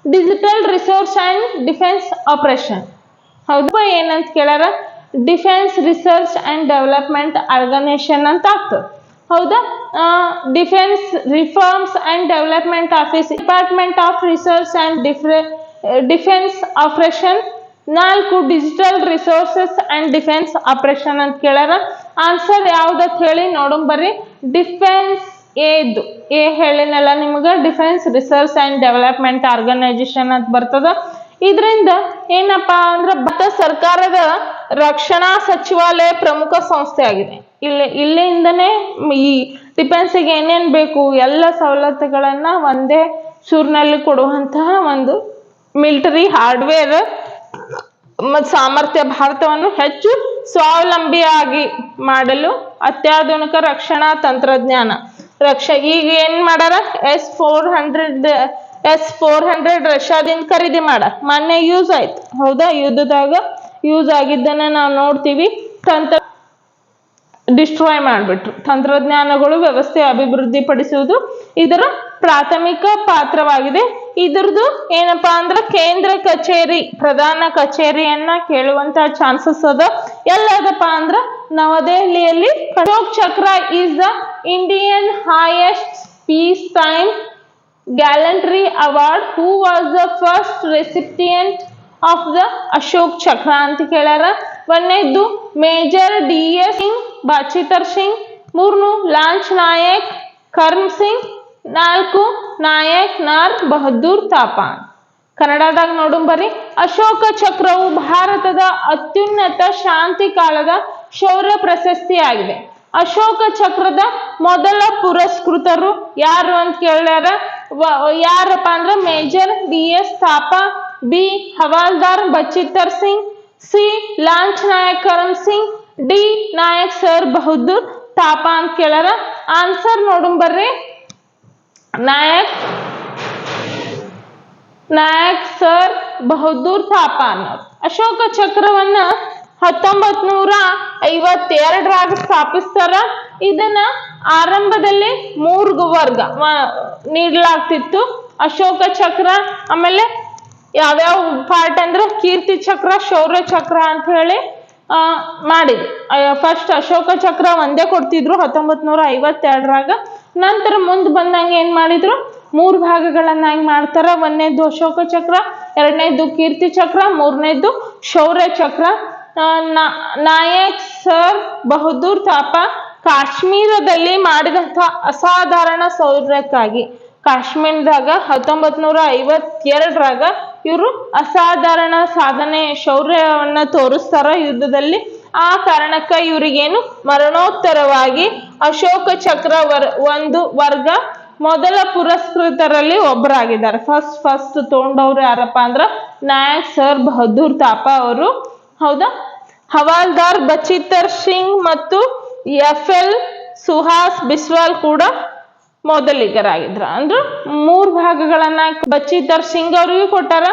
Digital research and defence operation. ಹೌದಾ, ಏನಂತ ಕೇಳಾರ, defence research and development organisation ಅಂತ ಆಗ್ತದೆ. ಹೌದಾ, defence reforms and development office, department of research and defence operation. 4 digital resources and defence operation ಅಂತ ಕೇಳಾರ. Answer ಯಾವ್ದತ್ ಹೇಳಿ ನೋಡೋಣ ಬರ್ರಿ. ಡಿಫೆನ್ಸ್ ಎ ಹೇಳಿನಲ್ಲ ನಿಮ್ಗೆ, defence research and development organisation ಅಂತ ಬರ್ತದ. ಇದರಿಂದ ಏನಪ್ಪಾ ಅಂದ್ರೆ ಭಾರತ ಸರ್ಕಾರದ ರಕ್ಷಣಾ ಸಚಿವಾಲಯ ಪ್ರಮುಖ ಸಂಸ್ಥೆ ಆಗಿದೆ. ಇಲ್ಲಿಂದನೇ ಈ ಡಿಫೆನ್ಸ್ಗೆ ಏನೇನ್ ಬೇಕು ಎಲ್ಲ ಸವಲತ್ತುಗಳನ್ನ ಒಂದೇ ಸೂರಿನಲ್ಲಿ ಕೊಡುವಂತಹ ಒಂದು ಮಿಲಿಟರಿ ಹಾರ್ಡ್ವೇರ್ ಮತ್ತು ಸಾಮರ್ಥ್ಯ ಭಾರತವನ್ನು ಹೆಚ್ಚು ಸ್ವಾವಲಂಬಿಯಾಗಿ ಮಾಡಲು ಅತ್ಯಾಧುನಿಕ ರಕ್ಷಣಾ ತಂತ್ರಜ್ಞಾನ ಈಗ ಏನ್ ಮಾಡಾರ, S-400 ರಷ್ಯಾದಿಂದ ಖರೀದಿ ಮಾಡಾರ. ಮೊನ್ನೆ ಯೂಸ್ ಆಯ್ತು. ಹೌದಾ, ಯುದ್ಧದಾಗ ಯೂಸ್ ಆಗಿದ್ದನ್ನ ನಾವು ನೋಡ್ತೀವಿ. ಡಿಸ್ಟ್ರಾಯ್ ಮಾಡಿಬಿಟ್ರು. ತಂತ್ರಜ್ಞಾನಗಳು ವ್ಯವಸ್ಥೆ ಅಭಿವೃದ್ಧಿ ಪಡಿಸುವುದು ಇದರ ಪ್ರಾಥಮಿಕ ಪಾತ್ರವಾಗಿದೆ. ಇದ್ರದ್ದು ಏನಪ್ಪಾ ಅಂದ್ರೆ ಕೇಂದ್ರ ಕಚೇರಿ, ಪ್ರಧಾನ ಕಚೇರಿಯನ್ನ ಕೇಳುವಂತ ಚಾನ್ಸಸ್ ಅದ. ಎಲ್ಲದಪ್ಪ ಅಂದ್ರ ನವದೆಹಲಿಯಲ್ಲಿ. Ashok Chakra is the Indian highest peace time gallantry award. Who was the first recipient of the Ashok Chakra ಅಂತ ಕೇಳ್ಯಾರ. ಒಂದನೇದ್ದು major DS Singh Bachittar Singh. 3 lance Naik Karam Singh. 4 Naik Nar Bahadur ತಾಪಾನ್. ಕನ್ನಡದಾಗ ನೋಡು ಬರ್ರಿ. ಅಶೋಕ ಚಕ್ರವು ಭಾರತದ ಅತ್ಯುನ್ನತ ಶಾಂತಿ ಕಾಲದ ಶೌರ್ಯ ಪ್ರಶಸ್ತಿ ಆಗಿದೆ. ಅಶೋಕ ಚಕ್ರದ ಮೊದಲ ಪುರಸ್ಕೃತರು ಯಾರು ಅಂತ ಕೇಳ್ಯಾರ. ಯಾರಪ್ಪ ಅಂದ್ರೆ ಮೇಜರ್ DS ಥಾಪಾ, B ಹವಾಲ್ದಾರ್ ಬಚಿತರ್ ಸಿಂಗ್, C ಲಾಂಚ್ ನಾಯಕ್ ಕರಮ್ ಸಿಂಗ್, D ನಾಯಕ್ ಸರ್ ಬಹದ್ದೂರ್ ಥಾಪಾ ಅಂತ ಕೇಳ್ಯಾರ. ಆನ್ಸರ್ ನೋಡು ಬರ್ರಿ. ನಾಯಕ್ ಸರ್ ಬಹದ್ದೂರ್ ಥಾಪಾ ಅನ್ನೋರು. ಅಶೋಕ ಚಕ್ರವನ್ನ 1952ರಾಗ ಸ್ಥಾಪಿಸ್ತಾರ. ಇದನ್ನ ಆರಂಭದಲ್ಲಿ 3 ವರ್ಗ ನೀಡಲಾಗ್ತಿತ್ತು. ಅಶೋಕ ಚಕ್ರ, ಆಮೇಲೆ ಯಾವ್ಯಾವ ಪಾರ್ಟ್ ಅಂದ್ರೆ ಕೀರ್ತಿ ಚಕ್ರ, ಶೌರ್ಯ ಚಕ್ರ ಅಂತ ಹೇಳಿ ಮಾಡಿದ್ರು. ಫಸ್ಟ್ ಅಶೋಕ ಚಕ್ರ ಒಂದೇ ಕೊಡ್ತಿದ್ರು 1952ರಾಗ. ನಂತರ ಮುಂದೆ ಬಂದಂಗೆ ಏನ್ ಮಾಡಿದ್ರು, 3 ಭಾಗಗಳನ್ನಾಗಿ ಮಾಡ್ತಾರ. 1ನೇದು ಅಶೋಕ ಚಕ್ರ, 2ನೇದು ಕೀರ್ತಿ ಚಕ್ರ, 3ನೇದು ಶೌರ್ಯ ಚಕ್ರ. ನಾಯಕ್ ಸರ್ ಬಹದ್ದೂರ್ ಥಾಪಾ ಕಾಶ್ಮೀರದಲ್ಲಿ ಮಾಡಿದಂತಹ ಅಸಾಧಾರಣ ಶೌರ್ಯಕ್ಕಾಗಿ, ಕಾಶ್ಮೀರದಾಗ 1952ರಾಗ ಇವರು ಅಸಾಧಾರಣ ಸಾಧನೆ ಶೌರ್ಯವನ್ನ ತೋರಿಸ್ತಾರ ಯುದ್ಧದಲ್ಲಿ. ಆ ಕಾರಣಕ್ಕ ಇವ್ರಿಗೇನು ಮರಣೋತ್ತರವಾಗಿ ಅಶೋಕ ಚಕ್ರ ಒಂದು ವರ್ಗ ಮೊದಲ ಪುರಸ್ಕೃತರಲ್ಲಿ ಒಬ್ಬರಾಗಿದ್ದಾರೆ. ಫಸ್ಟ್ ತಗೊಂಡವ್ರು ಯಾರಪ್ಪ ಅಂದ್ರ ನಾಯಕ್ ಸರ್ ಬಹದ್ದೂರ್ ಥಾಪಾ ಅವರು. ಹೌದಾ, ಹವಾಲ್ದಾರ್ ಬಚಿತರ್ ಸಿಂಗ್ ಮತ್ತು FL ಸುಹಾಸ್ ಬಿಸ್ವಾಲ್ ಕೂಡ ಮೊದಲಿಗರಾಗಿದ್ರ. ಅಂದ್ರೆ 3 ಭಾಗಗಳನ್ನ ಬಚಿತರ್ ಸಿಂಗ್ ಅವರಿಗೆ ಕೊಟ್ಟಾರ,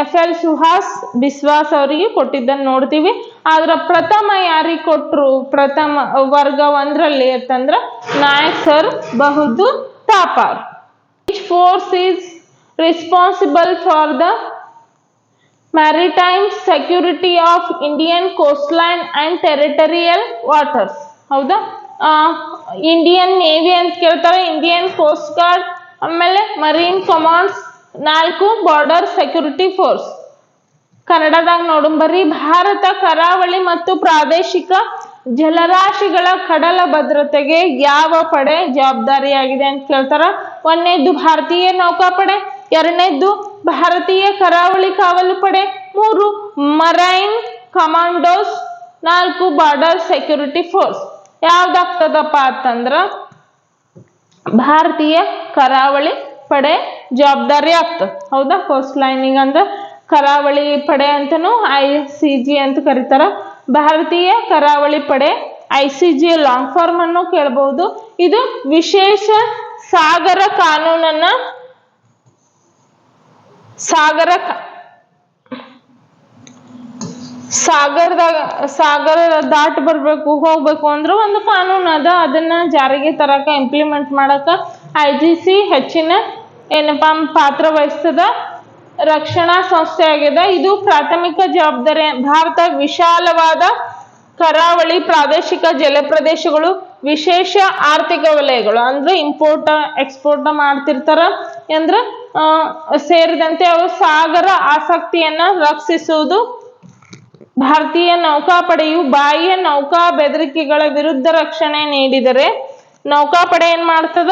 FL ಸುಹಾಸ್ ಬಿಸ್ವಾಸ್ ಅವರಿಗೆ ಕೊಟ್ಟಿದ್ದನ್ನು ನೋಡ್ತೀವಿ. ಆದ್ರ ಪ್ರಥಮ ಯಾರಿಗೆ ಕೊಟ್ರು, ಪ್ರಥಮ ವರ್ಗ 1ರಲ್ಲಿ ಅಂತಂದ್ರ naik Sher Bahadur Thapa. Which force is responsible for the maritime security of Indian coastline and territorial waters? ಹೌದಾ, ಇಂಡಿಯನ್ ನೇವಿ ಅಂತ ಕೇಳ್ತಾರೆ, ಇಂಡಿಯನ್ ಕೋಸ್ಟ್ ಗಾರ್ಡ್, ಆಮೇಲೆ marine commands, 4 border security force. ಕನ್ನಡದಾಗ ನೋಡು ಬರ್ರಿ. ಭಾರತ ಕರಾವಳಿ ಮತ್ತು ಪ್ರಾದೇಶಿಕ ಜಲರಾಶಿಗಳ ಕಡಲ ಭದ್ರತೆಗೆ ಯಾವ ಪಡೆ ಜವಾಬ್ದಾರಿಯಾಗಿದೆ ಅಂತ ಕೇಳ್ತಾರ. 1ನೇದು ಭಾರತೀಯ ನೌಕಾಪಡೆ, 2ನೇದು ಭಾರತೀಯ ಕರಾವಳಿ ಕಾವಲು ಪಡೆ, 3 marine commandos, 4 border security force. ಯಾವ್ದಾಗ್ತದಪ್ಪ ಅಂತಂದ್ರ ಭಾರತೀಯ ಕರಾವಳಿ ಪಡೆ ಜವಾಬ್ದಾರಿ ಆಗ್ತದೆ. ಹೌದಾ, ಕೋಸ್ಟ್ ಲೈನಿಂಗ್ ಅಂದ್ರೆ ಕರಾವಳಿ ಪಡೆ ಅಂತನೂ ICG ಅಂತ ಕರೀತಾರ. ಭಾರತೀಯ ಕರಾವಳಿ ಪಡೆ ICG ಲಾಂಗ್ ಫಾರ್ಮ್ ಅನ್ನು ಕೇಳಬಹುದು. ಇದು ವಿಶೇಷ ಸಾಗರ ಕಾನೂನನ್ನ ಸಾಗರ ದಾಟ್ ಬರ್ಬೇಕು ಹೋಗ್ಬೇಕು ಅಂದ್ರೆ ಒಂದು ಕಾನೂನು ಅದ. ಅದನ್ನ ಜಾರಿಗೆ ತರಕ ಇಂಪ್ಲಿಮೆಂಟ್ ಮಾಡಕ IGC ಹೆಚ್ಚಿನ ಏನಪ್ಪಾ ಪಾತ್ರ ವಹಿಸ್ತದ. ರಕ್ಷಣಾ ಸಂಸ್ಥೆ ಆಗಿದೆ. ಇದು ಪ್ರಾಥಮಿಕ ಜವಾಬ್ದಾರಿ. ಭಾರತ ವಿಶಾಲವಾದ ಕರಾವಳಿ, ಪ್ರಾದೇಶಿಕ ಜಲ ಪ್ರದೇಶಗಳು, ವಿಶೇಷ ಆರ್ಥಿಕ ವಲಯಗಳು ಅಂದ್ರೆ ಇಂಪೋರ್ಟ್ ಎಕ್ಸ್ಪೋರ್ಟ್ ಮಾಡ್ತಿರ್ತಾರ ಅಂದ್ರ ಸೇರಿದಂತೆ ಅವು ಸಾಗರ ಆಸಕ್ತಿಯನ್ನ ರಕ್ಷಿಸುವುದು. ಭಾರತೀಯ ನೌಕಾಪಡೆಯು ಬಾಹ್ಯ ನೌಕಾ ಬೆದರಿಕೆಗಳ ವಿರುದ್ಧ ರಕ್ಷಣೆ ನೀಡಿದರೆ ನೌಕಾಪಡೆ ಏನ್ ಮಾಡ್ತದ,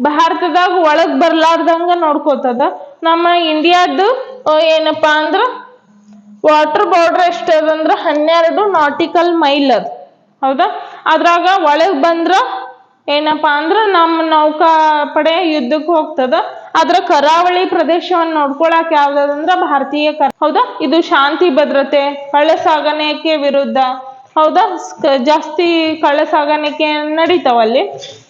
ಭಾರತದಾಗ ಒಳಗ್ ಬರ್ಲಾರ್ದಂಗ ನೋಡ್ಕೋತದ. ನಮ್ಮ ಇಂಡಿಯಾದ್ದು ಏನಪ್ಪಾ ಅಂದ್ರ ವಾಟರ್ ಬಾರ್ಡರ್ ಎಷ್ಟದಂದ್ರ 12 ನಾಟಿಕಲ್ ಮೈಲ್ ಅದ. ಹೌದಾ, ಅದ್ರಾಗ ಒಳಗ್ ಬಂದ್ರ ಏನಪ್ಪಾ ಅಂದ್ರ ನಮ್ಮ ನೌಕಾಪಡೆ ಯುದ್ಧಕ್ಕೆ ಹೋಗ್ತದ. ಅದ್ರ ಕರಾವಳಿ ಪ್ರದೇಶವನ್ನು ನೋಡ್ಕೊಳಕ್ ಯಾವ್ದಂದ್ರ ಭಾರತೀಯ ಹೌದಾ, ಇದು ಶಾಂತಿ ಭದ್ರತೆ, ಕಳ್ಳ ಸಾಗಾಣಿಕೆ ವಿರುದ್ಧ. ಹೌದಾ, ಜಾಸ್ತಿ ಕಳ್ಳ ಸಾಗಾಣಿಕೆ ನಡೀತಾವಲ್ಲಿ.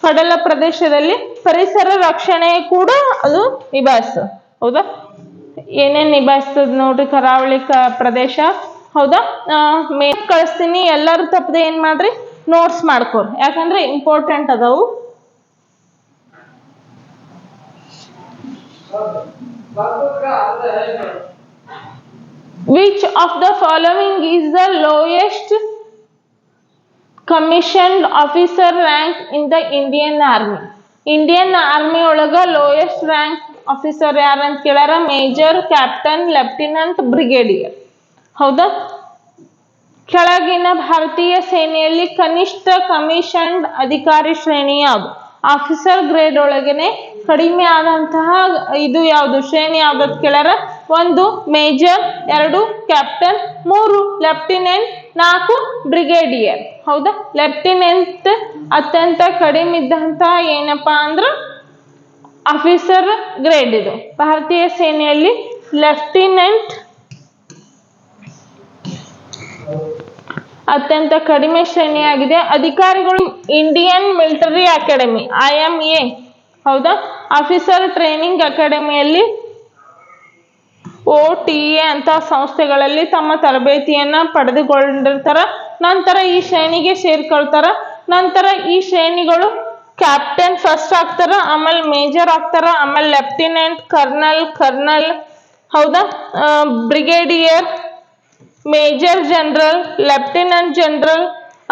ಕಡಲ ಪ್ರದೇಶದಲ್ಲಿ ಪರಿಸರ ರಕ್ಷಣೆ ಕೂಡ ಅದು ನಿಭಾಯಿಸ್ತದೆ. ಹೌದಾ, ಏನೇನ್ ನಿಭಾಯಿಸ್ತದ ನೋಡ್ರಿ ಕರಾವಳಿ ಪ್ರದೇಶ. ಹೌದಾ, ಮೇಲ್ ಕಳಿಸ್ತೀನಿ, ಎಲ್ಲರೂ ತಪ್ಪದೆ ಏನ್ ಮಾಡ್ರಿ ನೋಟ್ಸ್ ಮಾಡ್ಕೋರಿ, ಯಾಕಂದ್ರೆ ಇಂಪಾರ್ಟೆಂಟ್ ಅದಾವು. Which of the following is the lowest commissioned officer rank in the Indian Army? Indian army ಒಳಗ ಲೋಯೆಸ್ಟ್ ರ್ಯಾಂಕ್ ಆಫೀಸರ್ ಯಾರಂತ ಕೇಳಾರ. Major, captain, lieutenant, brigadier. ಹೌದಾ, ಕೆಳಗಿನ ಭಾರತೀಯ ಸೇನೆಯಲ್ಲಿ ಕನಿಷ್ಠ ಕಮಿಷನ್ಡ್ ಅಧಿಕಾರಿ ಶ್ರೇಣಿ ಯಾವುದು? ಆಫೀಸರ್ ಗ್ರೇಡ್ ಒಳಗನೆ ಕಡಿಮೆ ಆದಂತಹ ಇದು ಯಾವುದು ಶ್ರೇಣಿ ಯಾವ್ದು ಕೇಳಾರ. 1 ಮೇಜರ್, 2 ಕ್ಯಾಪ್ಟನ್, 3 ಲೆಫ್ಟಿನೆಂಟ್, 4 ಬ್ರಿಗೇಡಿಯರ್. ಹೌದಾ, ಲೆಫ್ಟಿನೆಂಟ್ ಅತ್ಯಂತ ಕಡಿಮೆ ಇದ್ದಂತ ಏನಪ್ಪಾ ಅಂದ್ರ ಆಫೀಸರ್ ಗ್ರೇಡ್. ಇದು ಭಾರತೀಯ ಸೇನೆಯಲ್ಲಿ ಲೆಫ್ಟಿನೆಂಟ್ ಅತ್ಯಂತ ಕಡಿಮೆ ಶ್ರೇಣಿಯಾಗಿದೆ. ಅಧಿಕಾರಿಗಳು ಇಂಡಿಯನ್ ಮಿಲಿಟರಿ ಅಕಾಡೆಮಿ IMA. ಹೌದಾ, ಆಫೀಸರ್ ಟ್ರೈನಿಂಗ್ ಅಕಾಡೆಮಿಯಲ್ಲಿ OTA ಅಂತ ಸಂಸ್ಥೆಗಳಲ್ಲಿ ತಮ್ಮ ತರಬೇತಿಯನ್ನ ಪಡೆದುಕೊಂಡಿರ್ತಾರ. ನಂತರ ಈ ಶ್ರೇಣಿಗೆ ಸೇರ್ಕೊಳ್ತಾರ. ನಂತರ ಈ ಶ್ರೇಣಿಗಳು ಕ್ಯಾಪ್ಟನ್ ಫಸ್ಟ್ ಆಗ್ತಾರ, ಆಮೇಲೆ ಮೇಜರ್ ಆಗ್ತಾರ, ಆಮೇಲೆ ಲೆಫ್ಟಿನೆಂಟ್, ಕರ್ನಲ್. ಹೌದಾ, brigadier, major general, lieutenant general,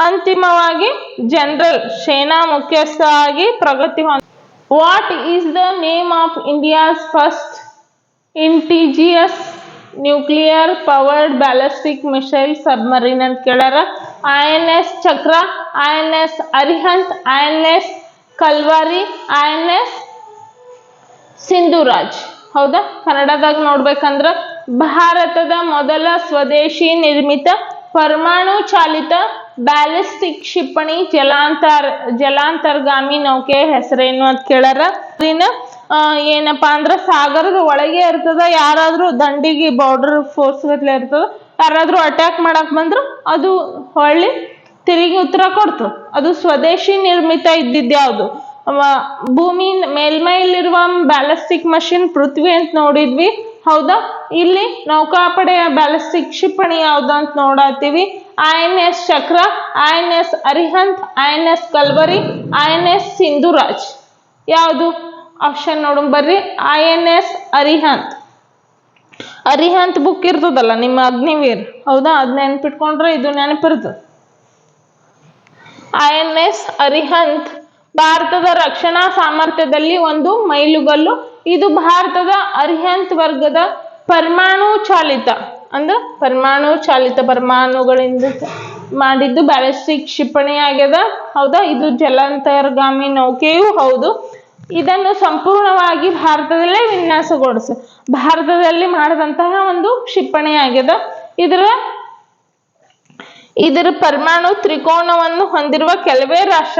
ಅಂತಿಮವಾಗಿ ಜನರಲ್ ಸೇನಾ ಮುಖ್ಯಸ್ಥ ಆಗಿ ಪ್ರಗತಿ ಹೊಂದ. What is the name of India's first indigenous nuclear powered ballistic missile submarine ಅಂತ ಕೇಳಾರ. INS Chakra, INS Arihant, INS Kalvari, INS Sindhuraj. ಹೌದಾ, ಕನ್ನಡದಾಗ ನೋಡ್ಬೇಕಂದ್ರ ಭಾರತದ ಮೊದಲ ಸ್ವದೇಶಿ ನಿರ್ಮಿತ ಪರಮಾಣು ಚಾಲಿತ ಬ್ಯಾಲಿಸ್ಟಿಕ್ ಕ್ಷಿಪಣಿ ಜಲಾಂತರ್ಗಾಮಿ ನೌಕೆ ಹೆಸರೇನು ಅಂತ ಕೇಳಾರ. ಏನಪ್ಪಾ ಅಂದ್ರ ಸಾಗರದ ಒಳಗೆ ಇರ್ತದ. ಯಾರಾದ್ರೂ ದಂಡಿಗೆ ಬಾರ್ಡರ್ ಫೋರ್ಸ್ ಗತ್ಲೆ ಇರ್ತದ. ಯಾರಾದ್ರೂ ಅಟ್ಯಾಕ್ ಮಾಡಕ್ ಬಂದ್ರು ಅದು ಹೊಳ್ಳಿ ತಿರುಗಿ ಉತ್ತರ ಕೊಡ್ತದ. ಅದು ಸ್ವದೇಶಿ ನಿರ್ಮಿತ ಇದ್ದಿದ್ಯಾವ್ದು? ಭೂಮಿ ಮೇಲ್ಮೈಲಿರುವ ಬ್ಯಾಲಿಸ್ಟಿಕ್ ಮಷಿನ್ ಪೃಥ್ವಿ ಅಂತ ನೋಡಿದ್ವಿ. ಹೌದಾ, ಇಲ್ಲಿ ನೌಕಾಪಡೆಯ ಬ್ಯಾಲಿಸ್ಟಿಕ್ ಕ್ಷಿಪಣಿ ಯಾವ್ದು ಅಂತ ನೋಡತ್ತೀವಿ. INS Chakra, INS Arihant, INS Calvary, INS ಸಿಂಧುರಾಜ್. ಯಾವುದು ಆಪ್ಷನ್ ನೋಡೋಣ ಬರ್ರಿ. INS ಅರಿಹಂತ್. ಅರಿಹಂತ್ ಬುಕ್ ಇರ್ತದಲ್ಲ ನಿಮ್ಮ ಅಗ್ನಿವೀರ್. ಹೌದಾ, ಅದ್ ನೆನ್ಪಿಟ್ಕೊಂಡ್ರೆ ಇದು ನೆನಪಿರ್ತದ. INS ಅರಿಹಂತ್ ಭಾರತದ ರಕ್ಷಣಾ ಸಾಮರ್ಥ್ಯದಲ್ಲಿ ಒಂದು ಮೈಲುಗಲ್ಲು. ಇದು ಭಾರತದ ಅರಿಹಂತ್ ವರ್ಗದ ಪರಮಾಣು ಚಾಲಿತ ಪರಮಾಣುಗಳಿಂದ ಮಾಡಿದ್ದು ಬ್ಯಾಲಿಸ್ಟಿಕ್ ಕ್ಷಿಪಣಿ ಆಗ್ಯದ. ಹೌದಾ, ಇದು ಜಲಾಂತರ್ಗಾಮಿ ನೌಕೆಯೂ ಹೌದು. ಇದನ್ನು ಸಂಪೂರ್ಣವಾಗಿ ಭಾರತದಲ್ಲೇ ಭಾರತದಲ್ಲಿ ಮಾಡಿದಂತಹ ಒಂದು ಕ್ಷಿಪಣಿಯಾಗಿದೆ. ಇದರ ಪರಮಾಣು ತ್ರಿಕೋನವನ್ನು ಹೊಂದಿರುವ ಕೆಲವೇ ರಾಷ್ಟ್ರ